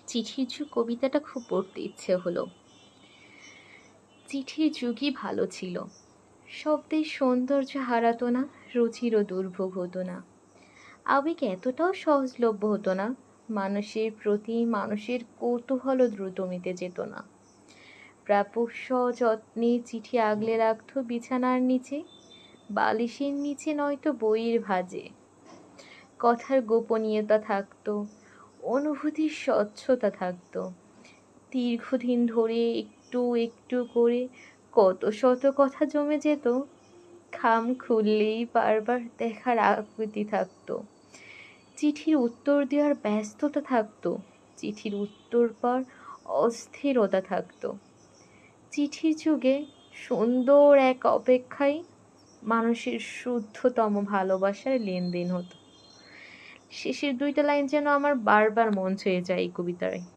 চিঠির যুগ কবিতাটা খুব পড়তে ইচ্ছে হলো। চিঠির যুগই ভালো ছিল। শব্দের সৌন্দর্য হারাতো না, রুচিরও দুর্ভোগ হতো না। আবেগ এতটাও সহজলভ্য হতো না। মানুষের প্রতি মানুষের কৌতূহলও দ্রুত মিটে যেত না। প্রাপক সযত্নে চিঠি আগলে রাখতো বিছানার নিচে, বালিশের নিচে নয়তো বইয়ের ভাঁজে। কথার গোপনীয়তা থাকতো, অনুভূতির স্বচ্ছতা থাকতো। দীর্ঘদিন ধরে একটু একটু করে কত শত কথা জমে যেত। খাম খুললেই বারবার দেখার আকুতি থাকতো। চিঠির উত্তর দেওয়ার ব্যস্ততা থাকতো, চিঠির উত্তর পর অস্থিরতা থাকতো। চিঠির যুগে সুন্দর এক অপেক্ষায় মানুষের শুদ্ধতম ভালোবাসার লেনদেন হতো। শেষের দুইটা লাইন যেন আমার বারবার মন ছুঁয়ে যায় এই কবিতায়।